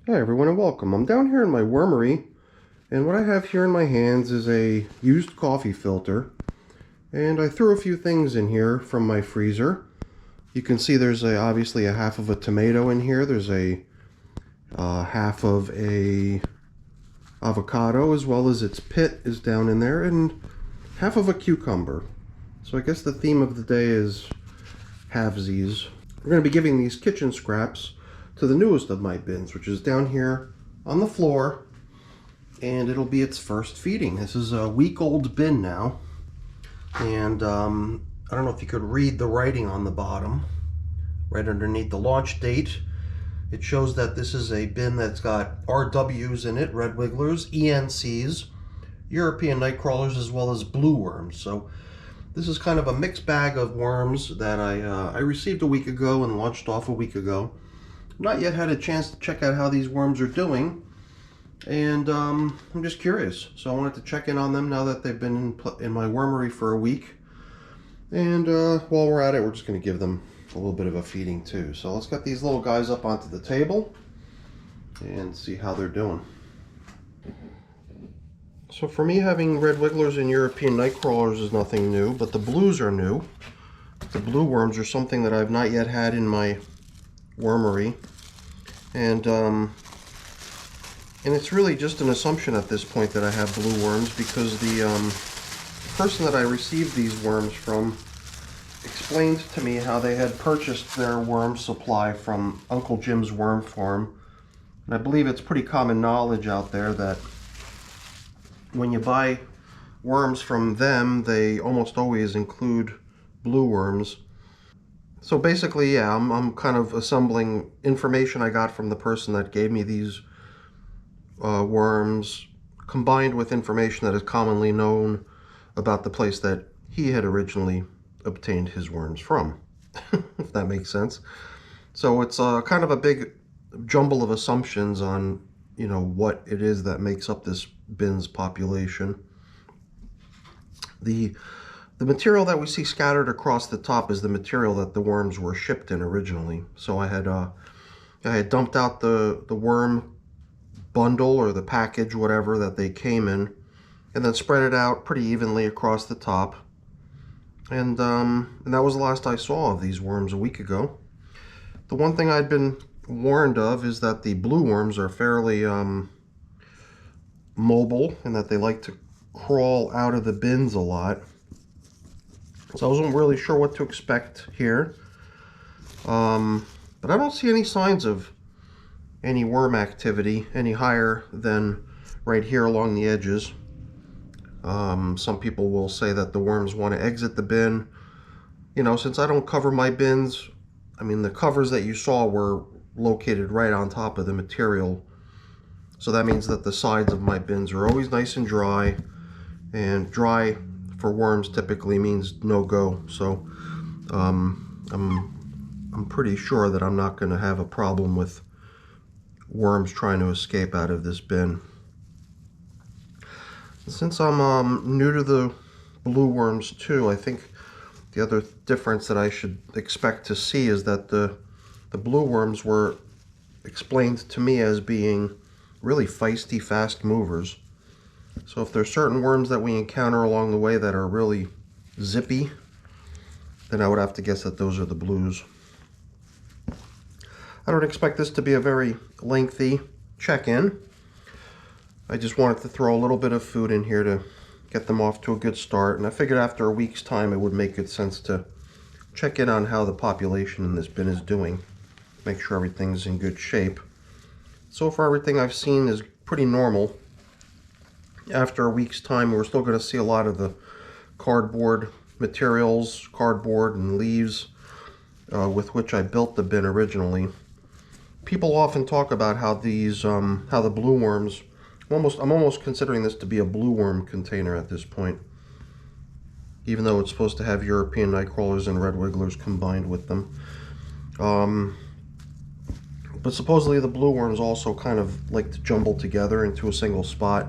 Hi everyone and welcome. I'm down here in my wormery, and what I have here in my hands is a used coffee filter, and I threw a few things in here from my freezer. You can see there's obviously a half of a tomato in here. There's a half of a avocado, as well as its pit is down in there, and half of a cucumber. So I guess the theme of the day is halvesies. We're going to be giving these kitchen scraps to the newest of my bins, which is down here on the floor, and it'll be its first feeding. This is a week-old bin now, and I don't know if you could read the writing on the bottom, right underneath the launch date. It shows that this is a bin that's got RWs in it, red wigglers, ENCs, European night crawlers, as well as blue worms. So this is kind of a mixed bag of worms that I received a week ago and launched off a week ago. Not yet had a chance to check out how these worms are doing, and I'm just curious. So I wanted to check in on them now that they've been in my wormery for a week. And while we're at it, we're just going to give them a little bit of a feeding too. So let's get these little guys up onto the table and see how they're doing. So for me, having red wigglers and European night crawlers is nothing new, but the blues are new. The blue worms are something that I've not yet had in my wormery, and it's really just an assumption at this point that I have blue worms, because the person that I received these worms from explained to me how they had purchased their worm supply from Uncle Jim's Worm Farm. And I believe it's pretty common knowledge out there that when you buy worms from them, they almost always include blue worms. So basically, yeah, I'm kind of assembling information I got from the person that gave me these worms, combined with information that is commonly known about the place that he had originally obtained his worms from, if that makes sense. So it's kind of a big jumble of assumptions on, you know, what it is that makes up this bin's population. The material that we see scattered across the top is the material that the worms were shipped in originally. So I had dumped out the worm bundle or the package, whatever, that they came in, and then spread it out pretty evenly across the top. And that was the last I saw of these worms a week ago. The one thing I'd been warned of is that the blue worms are fairly mobile, and that they like to crawl out of the bins a lot. So I wasn't really sure what to expect here. But I don't see any signs of any worm activity any higher than right here along the edges. Some people will say that the worms want to exit the bin. You know, since I don't cover my bins, I mean, the covers that you saw were located right on top of the material. So that means that the sides of my bins are always nice and dry, and dry for worms typically means no go. So I'm pretty sure that I'm not going to have a problem with worms trying to escape out of this bin. Since I'm new to the blue worms too, I think the other difference that I should expect to see is that the blue worms were explained to me as being really feisty, fast movers. So if there's certain worms that we encounter along the way that are really zippy, then I would have to guess that those are the blues. I don't expect this to be a very lengthy check-in. I just wanted to throw a little bit of food in here to get them off to a good start, and I figured after a week's time it would make good sense to check in on how the population in this bin is doing, make sure everything's in good shape. So far everything I've seen is pretty normal. After a week's time, we're still going to see a lot of the cardboard materials, cardboard and leaves with which I built the bin originally. People often talk about how these, how the blue worms, I'm almost considering this to be a blue worm container at this point, even though it's supposed to have European night crawlers and red wigglers combined with them. But supposedly the blue worms also kind of like to jumble together into a single spot,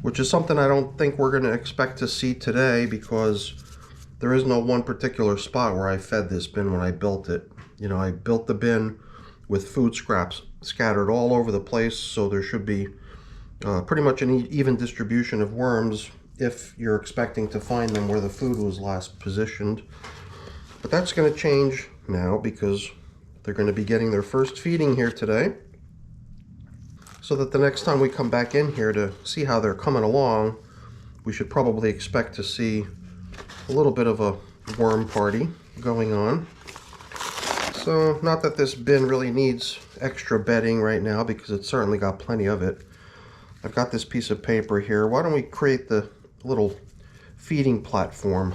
which is something I don't think we're going to expect to see today, because there is no one particular spot where I fed this bin when I built it. You know, I built the bin with food scraps scattered all over the place, so there should be pretty much an even distribution of worms if you're expecting to find them where the food was last positioned. But that's going to change now because they're going to be getting their first feeding here today, so that the next time we come back in here to see how they're coming along, we should probably expect to see a little bit of a worm party going on. So not that this bin really needs extra bedding right now, because it's certainly got plenty of it. I've got this piece of paper here. Why don't we create the little feeding platform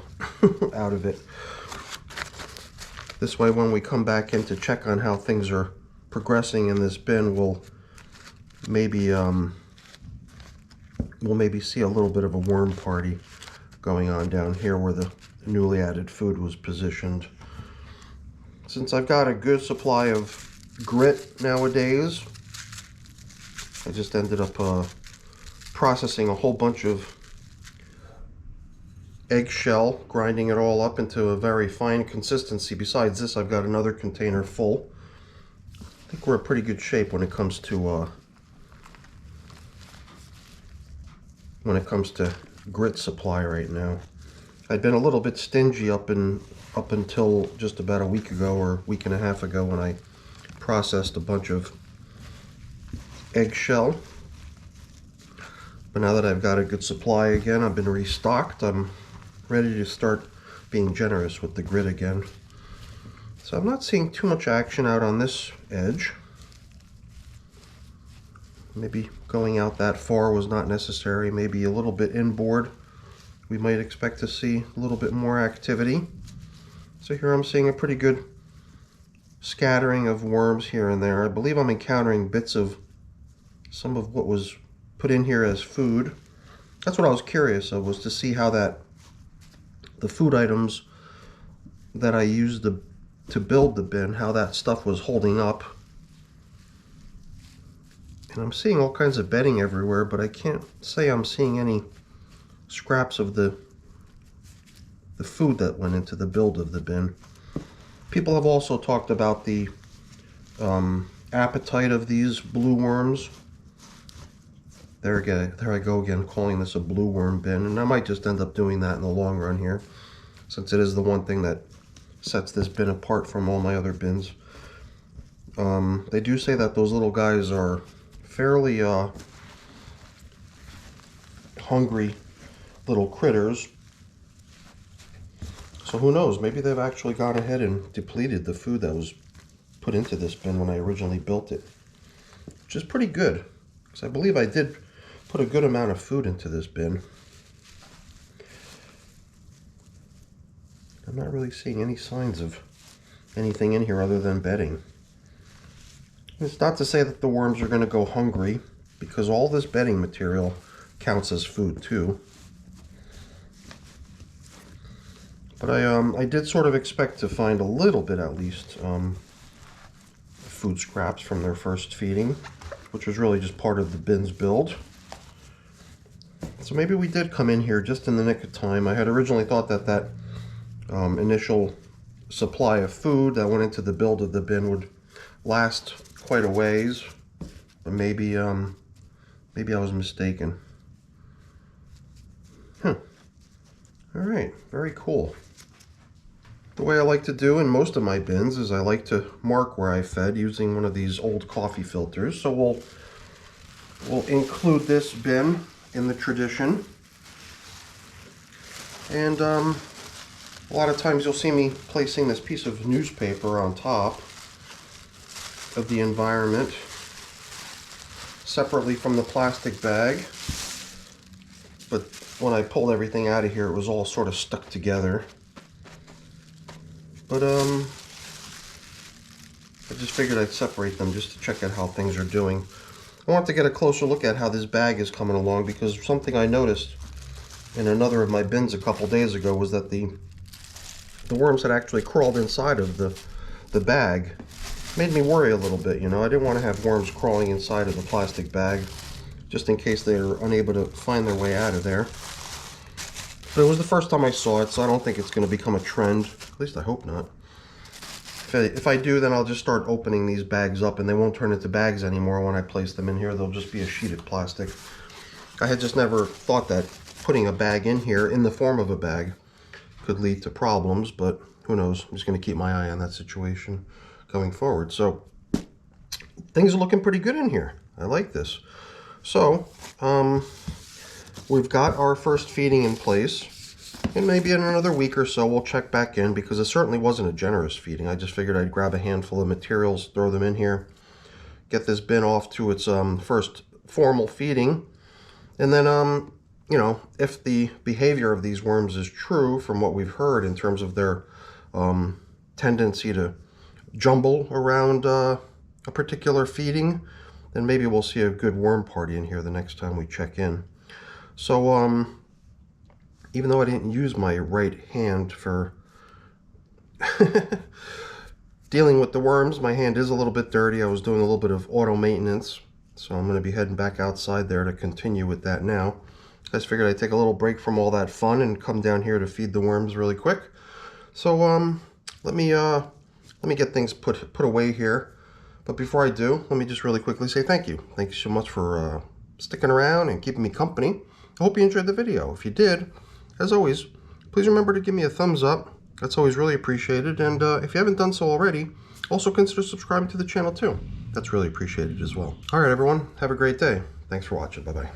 out of it? This way, when we come back in to check on how things are progressing in this bin, we'll maybe see a little bit of a worm party going on down here where the newly added food was positioned. Since I've got a good supply of grit nowadays, I just ended up processing a whole bunch of eggshell, grinding it all up into a very fine consistency. Besides this, I've got another container full. I think we're in pretty good shape when it comes to grit supply right now. I'd been a little bit stingy up until just about a week ago or week and a half ago, when I processed a bunch of eggshell. But now that I've got a good supply again, I've been restocked, I'm ready to start being generous with the grit again. So I'm not seeing too much action out on this edge. Maybe going out that far was not necessary. Maybe a little bit inboard, we might expect to see a little bit more activity. So here I'm seeing a pretty good scattering of worms here and there. I believe I'm encountering bits of some of what was put in here as food. That's what I was curious of, was to see how the food items that I used to build the bin, how that stuff was holding up. And I'm seeing all kinds of bedding everywhere, but I can't say I'm seeing any scraps of the food that went into the build of the bin. People have also talked about the appetite of these blue worms. There I go again, calling this a blue worm bin, and I might just end up doing that in the long run here, since it is the one thing that sets this bin apart from all my other bins. They do say that those little guys are fairly hungry little critters, so who knows, maybe they've actually gone ahead and depleted the food that was put into this bin when I originally built it, which is pretty good, because I believe I did put a good amount of food into this bin. I'm not really seeing any signs of anything in here other than bedding. It's not to say that the worms are going to go hungry, because all this bedding material counts as food too. But I did sort of expect to find a little bit, at least, food scraps from their first feeding, which was really just part of the bin's build. So maybe we did come in here just in the nick of time. I had originally thought that initial supply of food that went into the build of the bin would last quite a ways, but maybe I was mistaken. All right, very cool. The way I like to do in most of my bins is I like to mark where I fed using one of these old coffee filters. So we'll include this bin in the tradition. And a lot of times you'll see me placing this piece of newspaper on top of the environment, separately from the plastic bag. But when I pulled everything out of here, it was all sort of stuck together. But I just figured I'd separate them just to check out how things are doing. I want to get a closer look at how this bag is coming along, because something I noticed in another of my bins a couple days ago was that the worms had actually crawled inside of the bag. Made me worry a little bit, you know. I didn't want to have worms crawling inside of the plastic bag, just in case they were unable to find their way out of there. But it was the first time I saw it, so I don't think it's going to become a trend. At least I hope not. If I do, then I'll just start opening these bags up, and they won't turn into bags anymore when I place them in here. They'll just be a sheeted plastic. I had just never thought that putting a bag in here in the form of a bag could lead to problems, but who knows? I'm just going to keep my eye on that situation going forward. So things are looking pretty good in here. I like this. So we've got our first feeding in place. And maybe in another week or so, we'll check back in, because it certainly wasn't a generous feeding. I just figured I'd grab a handful of materials, throw them in here, get this bin off to its first formal feeding. And then, you know, if the behavior of these worms is true from what we've heard in terms of their tendency to jumble around a particular feeding, then maybe we'll see a good worm party in here the next time we check in. So, even though I didn't use my right hand for dealing with the worms, my hand is a little bit dirty. I was doing a little bit of auto maintenance, so I'm going to be heading back outside there to continue with that now. I just figured I'd take a little break from all that fun and come down here to feed the worms really quick. So let me get things put away here. But before I do, let me just really quickly say thank you. Thank you so much for sticking around and keeping me company. I hope you enjoyed the video. If you did, as always, please remember to give me a thumbs up. That's always really appreciated. And if you haven't done so already, also consider subscribing to the channel too. That's really appreciated as well. All right, everyone. Have a great day. Thanks for watching. Bye-bye.